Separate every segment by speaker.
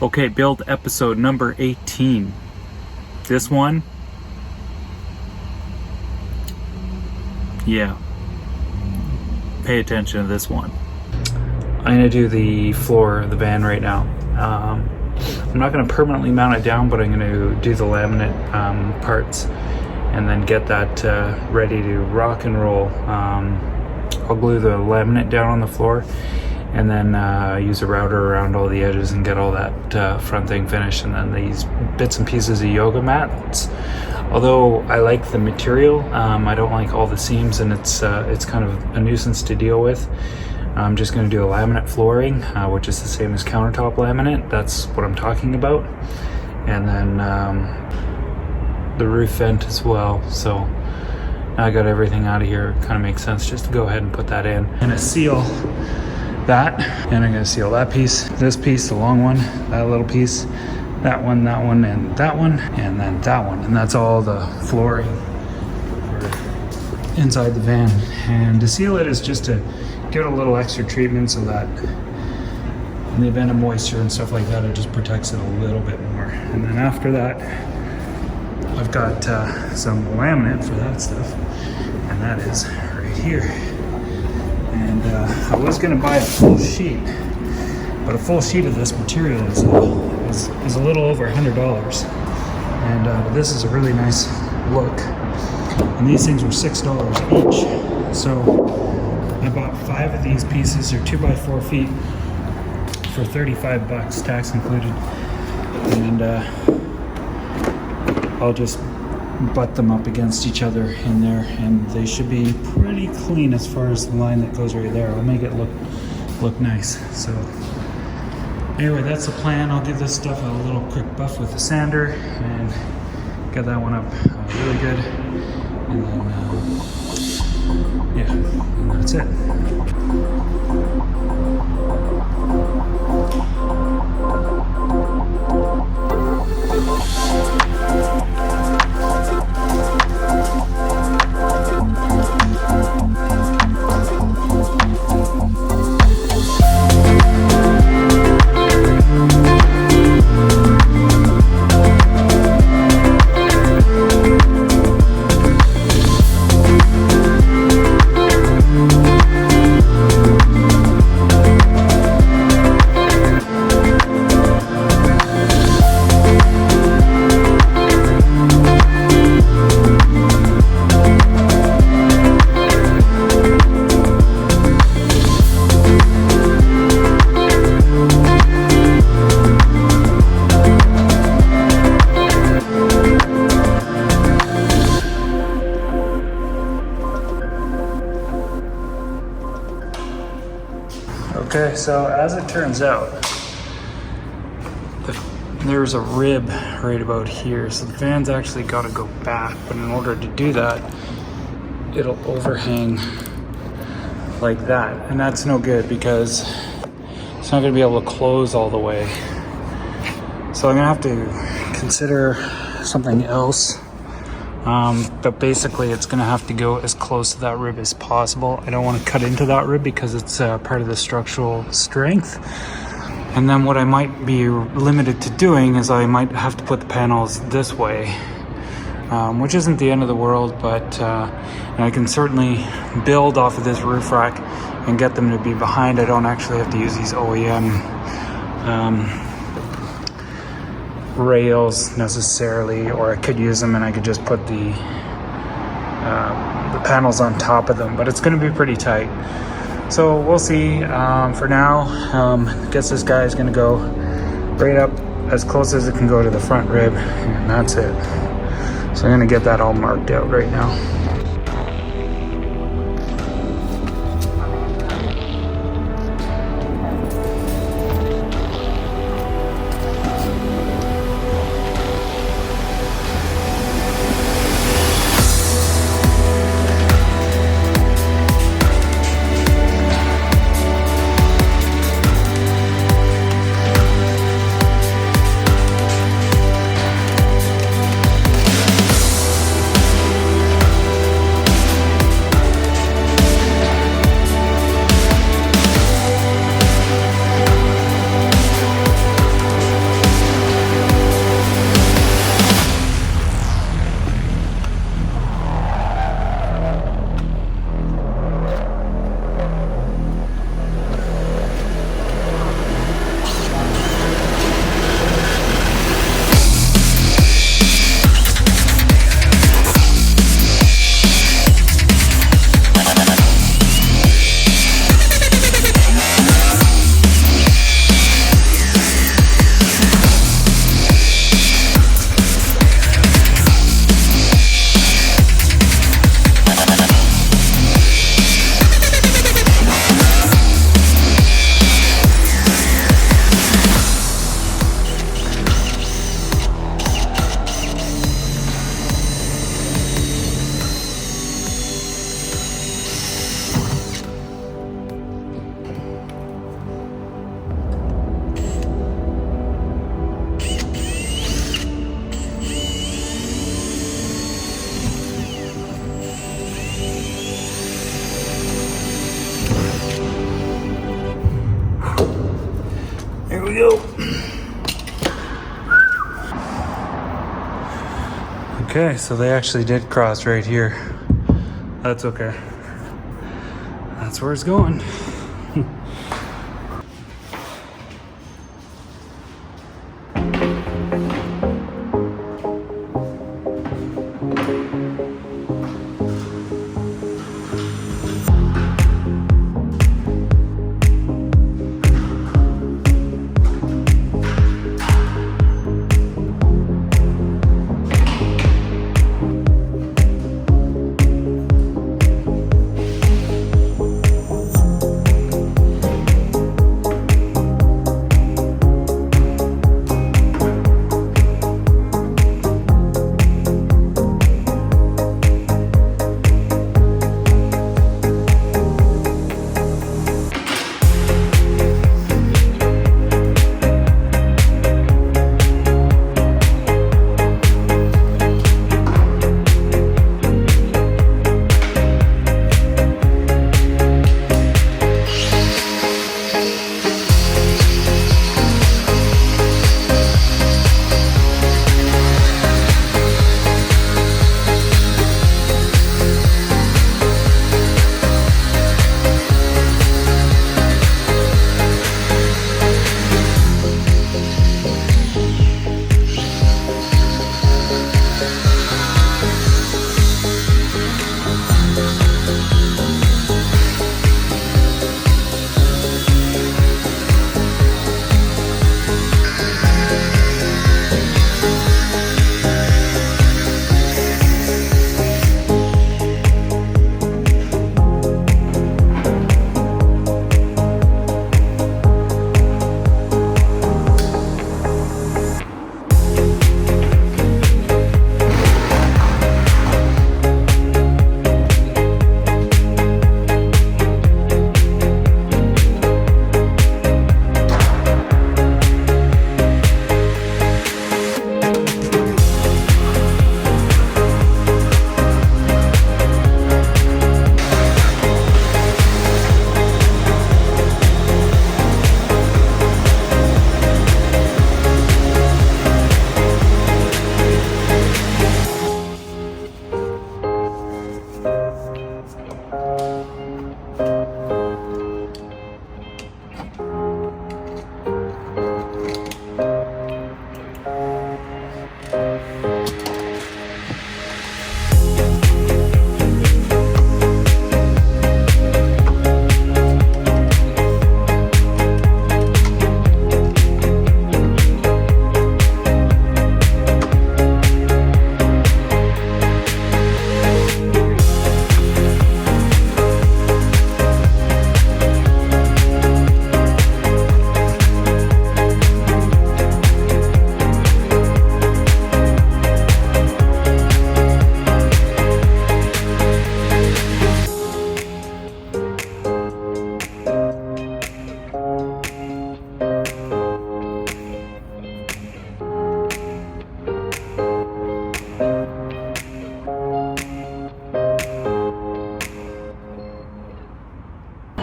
Speaker 1: Okay, build episode number 18. This one, yeah, pay attention to this one. I'm gonna do the floor of the van right now. I'm not gonna permanently mount it down, but I'm gonna do the laminate parts and then get that ready to rock and roll. I'll glue the laminate down on the floor and then use a router around all the edges and get all that front thing finished. And then these bits and pieces of yoga mats, although I like the material, I don't like all the seams, and it's kind of a nuisance to deal with. I'm just going to do a laminate flooring, which is the same as countertop laminate. That's what I'm talking about. And then the roof vent as well. So now I got everything out of here. It kind of makes sense just to go ahead and put that in. I'm going to seal that, and I'm going to seal that piece, this piece, the long one, that little piece, that one, and that one, and then that one. And that's all the flooring inside the van. And to seal it is just to give it a little extra treatment so that in the event of moisture and stuff like that, it just protects it a little bit more. And then after that, I've got some laminate for that stuff, and that is right here. And I was going to buy a full sheet, but a full sheet of this material is a little over $100. And this is a really nice look. And these things were $6 each. So I bought 5 of these pieces, or 2x4 feet, for $35, tax included. And I'll just butt them up against each other in there, and they should be pretty clean as far as the line that goes right there. I'll make it look nice. So anyway, that's the plan. I'll give this stuff a little quick buff with the sander and get that one up really good. And then yeah, that's it. Okay, so as it turns out, there's a rib right about here, so the fan's actually got to go back, but in order to do that, it'll overhang like that, and that's no good because it's not going to be able to close all the way. So I'm going to have to consider something else. But basically it's going to have to go as close to that rib as possible. I don't want to cut into that rib because it's part of the structural strength. And then what I might be limited to doing is I might have to put the panels this way, which isn't the end of the world, but and I can certainly build off of this roof rack and get them to be behind. I don't actually have to use these OEM rails necessarily, or I could use them and I could just put the panels on top of them, but it's going to be pretty tight. So we'll see. For now, I guess this guy is going to go right up as close as it can go to the front rib, and that's it. So I'm going to get that all marked out right now. we go. Okay, so they actually did cross right here. That's okay. That's where it's going.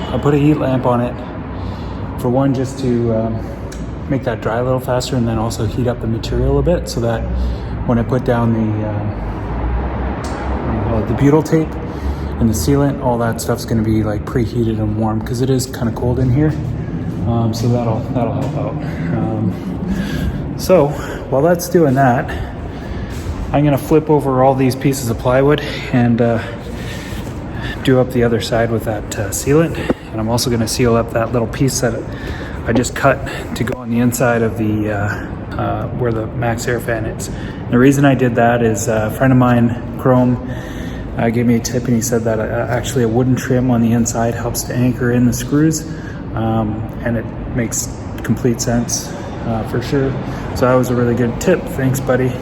Speaker 1: I put a heat lamp on it for one, just to make that dry a little faster, and then also heat up the material a bit so that when I put down the butyl tape and the sealant, all that stuff's going to be like preheated and warm, because it is kind of cold in here. So that'll help out. So while that's doing that, I'm going to flip over all these pieces of plywood and do up the other side with that sealant. And I'm also going to seal up that little piece that I just cut to go on the inside of the where the Maxxair fan is. And the reason I did that is a friend of mine, Chrome, gave me a tip, and he said that actually a wooden trim on the inside helps to anchor in the screws, and it makes complete sense for sure. So that was a really good tip. Thanks, buddy.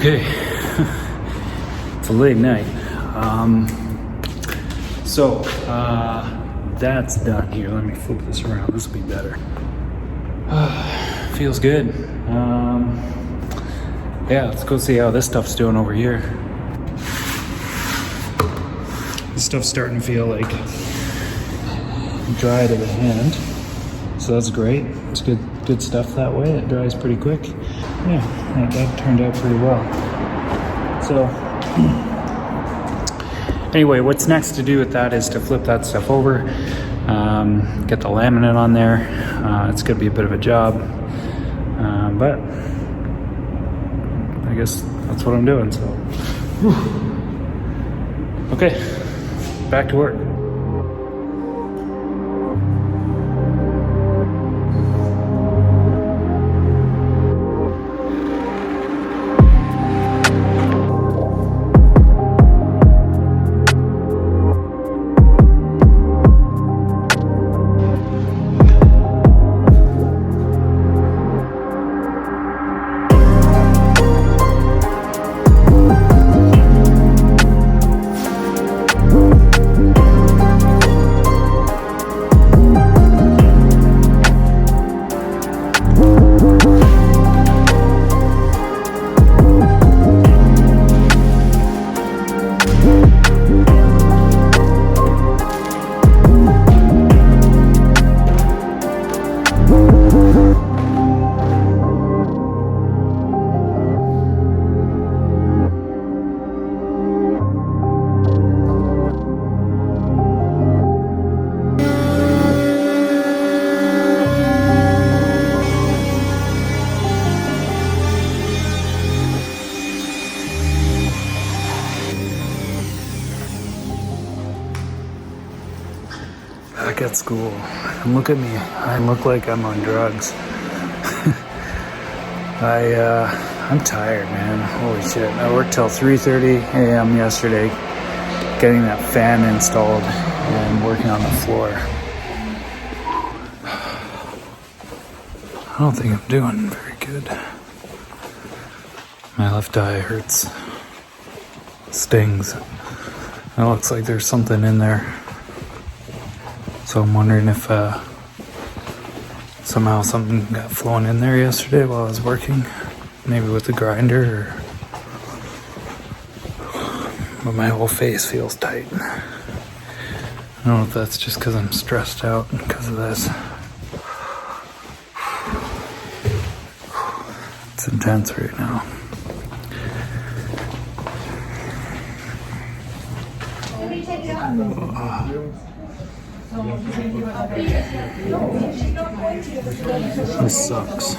Speaker 1: Okay, it's a late night. That's done here. Let me flip this around. This will be better. Feels good. Yeah, let's go see how this stuff's doing over here. This stuff's starting to feel like dry to the hand, so that's great. It's good stuff that way. It dries pretty quick. Yeah, that turned out pretty well. So anyway, what's next to do with that is to flip that stuff over, get the laminate on there. It's gonna be a bit of a job, but I guess that's what I'm doing. So okay, back to work. Back at school, and look at me. I look like I'm on drugs. I'm tired, man. Holy shit! I worked till 3:30 a.m. yesterday, getting that fan installed and working on the floor. I don't think I'm doing very good. My left eye hurts, stings. It looks like there's something in there. So I'm wondering if somehow something got flown in there yesterday while I was working. Maybe with the grinder, but my whole face feels tight. I don't know if that's just because I'm stressed out because of this. It's intense right now. This sucks.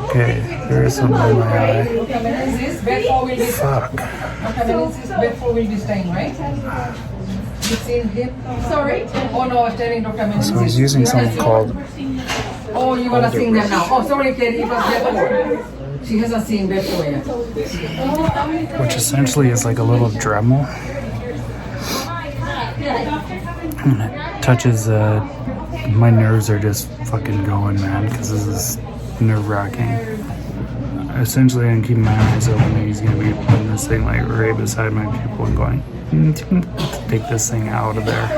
Speaker 1: Okay, there is something in my eye. Fuck.
Speaker 2: Bed four-wheel disdain, right? It's in hip. Sorry? Oh no, I was telling Dr. Menzies.
Speaker 1: So he's using something called
Speaker 2: Oh, you wanna sing that now? Oh, sorry, Katie, it was bed four. She hasn't seen bed four yet.
Speaker 1: which essentially is like a little dremel. And it touches, my nerves are just fucking going, man, because this is nerve-wracking. Essentially, I'm keeping my eyes open, and he's gonna be putting this thing like right beside my pupil and going, take this thing out of there.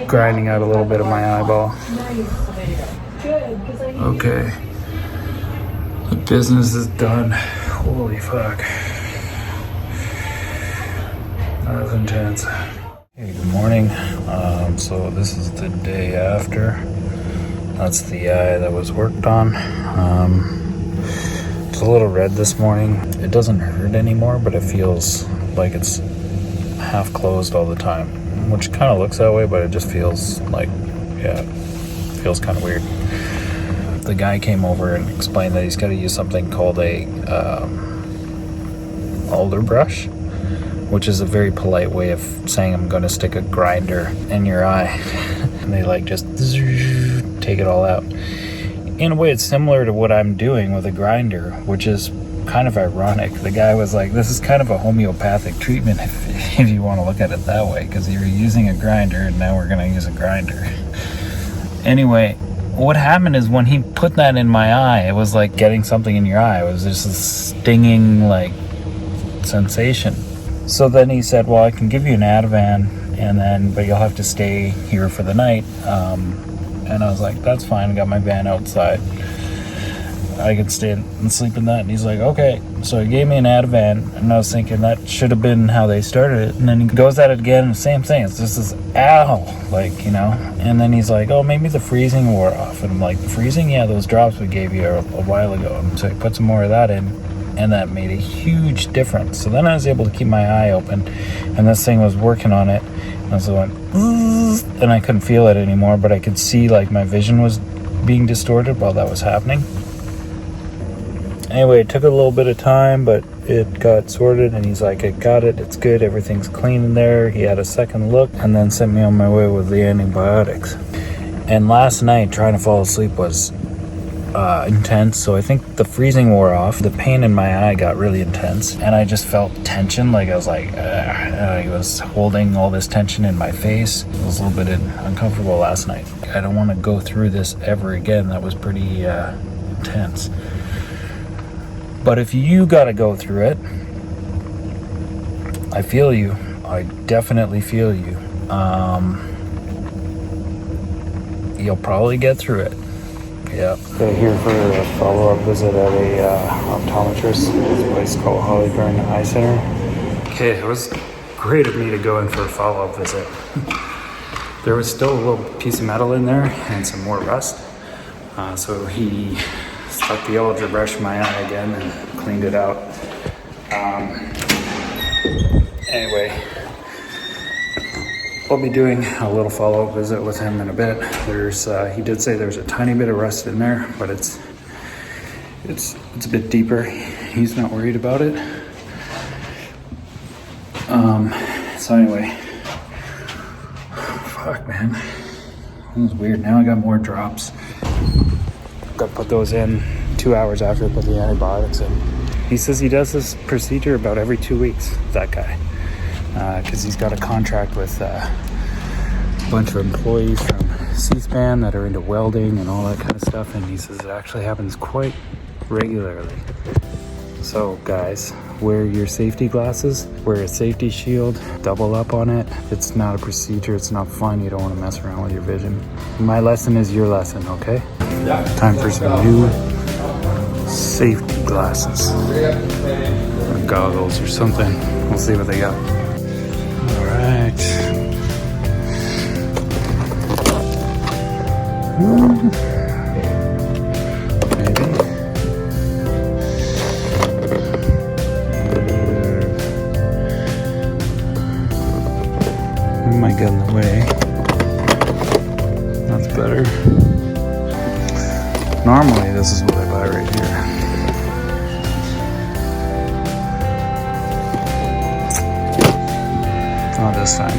Speaker 1: Grinding out a little bit of my eyeball. Okay. The business is done. Holy fuck. That was intense. Hey, good morning. So this is the day after. That's the eye that was worked on. It's a little red this morning. It doesn't hurt anymore, but it feels like it's half closed all the time, which kind of looks that way, but it just feels like, yeah, it feels kind of weird. The guy came over and explained that he's got to use something called a algerbrush, which is a very polite way of saying I'm going to stick a grinder in your eye. And they like just take it all out. In a way, it's similar to what I'm doing with a grinder, which is kind of ironic. The guy was like, this is kind of a homeopathic treatment if you want to look at it that way, because you're using a grinder and now we're going to use a grinder. Anyway, what happened is when he put that in my eye, it was like getting something in your eye. It was just a stinging like sensation. So then he said, well, I can give you an Ativan, but you'll have to stay here for the night. And I was like, that's fine. I got my van outside. I could stay and sleep in that. And he's like, okay. So he gave me an Ativan, and I was thinking that should have been how they started it. And then he goes at it again, and same thing. It's just this, ow, like, you know. And then he's like, oh, maybe the freezing wore off. And I'm like, the freezing? Yeah, those drops we gave you a while ago. And so he put some more of that in, and that made a huge difference. So then I was able to keep my eye open, and this thing was working on it. And so I went, and I couldn't feel it anymore, but I could see like my vision was being distorted while that was happening. Anyway, it took a little bit of time, but it got sorted, and he's like, I got it, it's good, everything's clean in there. He had a second look and then sent me on my way with the antibiotics. And last night, trying to fall asleep was intense, so I think the freezing wore off. The pain in my eye got really intense, and I just felt tension, like I was like, I was holding all this tension in my face. It was a little bit uncomfortable last night. I don't want to go through this ever again. That was pretty intense. But if you gotta go through it, I feel you. I definitely feel you. You'll probably get through it. Yeah. They're here for a follow-up visit at a optometrist. It's a place called Hollyburn Eye Center. Okay, it was great of me to go in for a follow-up visit. There was still a little piece of metal in there and some more rust. So he stuck the algerbrush in my eye again and cleaned it out. Anyway, I'll be doing a little follow-up visit with him in a bit. He did say there's a tiny bit of rust in there, but it's a bit deeper. He's not worried about it. So anyway, fuck man, that was weird. Now I got more drops. Got to put those in 2 hours after I put the antibiotics in. He says he does this procedure about every 2 weeks, that guy. Because he's got a contract with a bunch of employees from C-SPAN that are into welding and all that kind of stuff. And he says it actually happens quite regularly. So guys, wear your safety glasses, wear a safety shield, double up on it. It's not a procedure, it's not fun. You don't want to mess around with your vision. My lesson is your lesson, okay? Time for some new safety glasses or goggles or something. We'll see what they got. All right. Maybe. We might get in the way. That's better. Normally, this is what I buy right here. Not this time.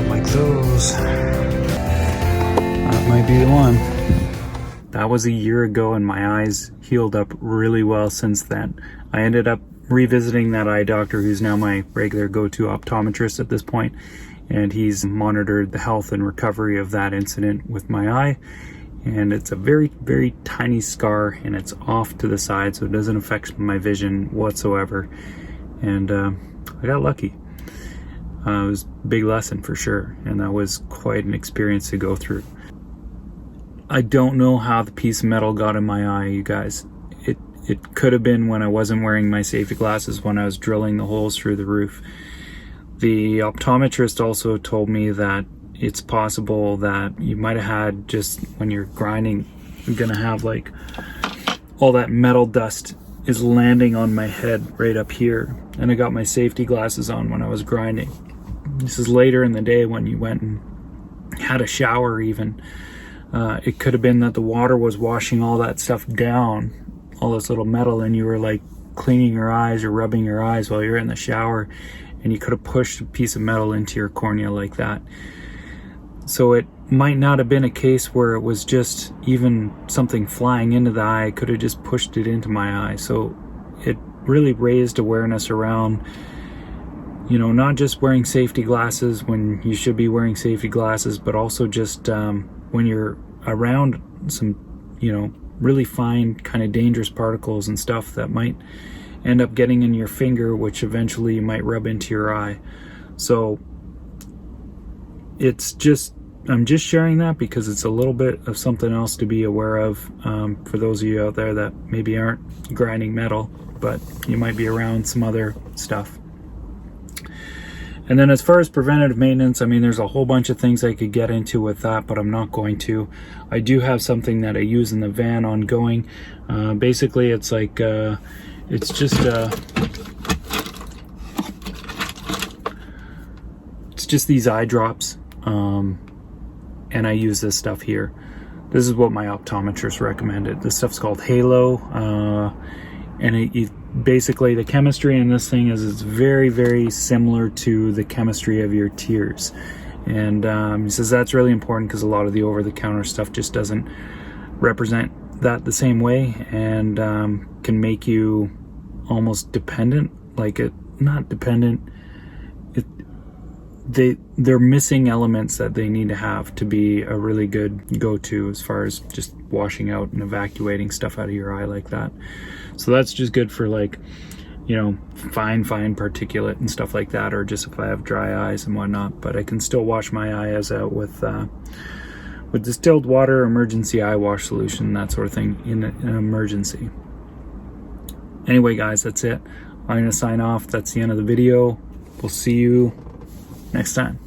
Speaker 1: Like those. That might be the one. That was a year ago, and my eyes healed up really well since then. I ended up revisiting that eye doctor, who's now my regular go-to optometrist at this point. And he's monitored the health and recovery of that incident with my eye. And it's a very, very tiny scar, and it's off to the side, so it doesn't affect my vision whatsoever. And I got lucky. It was a big lesson for sure, and that was quite an experience to go through. I don't know how the piece of metal got in my eye, you guys. It could have been when I wasn't wearing my safety glasses, when I was drilling the holes through the roof. The optometrist also told me that it's possible that you might have had, just when you're grinding, you're gonna have like all that metal dust is landing on my head right up here. And I got my safety glasses on when I was grinding. This is later in the day when you went and had a shower even. It could have been that the water was washing all that stuff down, all this little metal, and you were like cleaning your eyes or rubbing your eyes while you're in the shower, and you could have pushed a piece of metal into your cornea like that. So it might not have been a case where it was just even something flying into the eye. I could have just pushed it into my eye. So it really raised awareness around, you know, not just wearing safety glasses when you should be wearing safety glasses, but also just when you're around some, you know, really fine kind of dangerous particles and stuff that might end up getting in your finger, which eventually might rub into your eye. So it's just, I'm just sharing that because it's a little bit of something else to be aware of for those of you out there that maybe aren't grinding metal, but you might be around some other stuff. And then as far as preventative maintenance, I mean, there's a whole bunch of things I could get into with that, but I'm not going to. I do have something that I use in the van ongoing. Basically, it's like, it's just these eye drops, and I use this stuff here. This is what my optometrist recommended. This stuff's called Halo, and it basically, the chemistry in this thing is it's very, very similar to the chemistry of your tears. And he says that's really important because a lot of the over-the-counter stuff just doesn't represent that the same way, and can make you almost dependent. Like, it, not dependent, they're missing elements that they need to have to be a really good go-to as far as just washing out and evacuating stuff out of your eye like that. So that's just good for, like, you know, fine particulate and stuff like that, or just if I have dry eyes and whatnot. But I can still wash my eyes out with distilled water, emergency eye wash solution, that sort of thing in an emergency. Anyway, guys, that's it. I'm gonna sign off. That's the end of the video. We'll see you next time.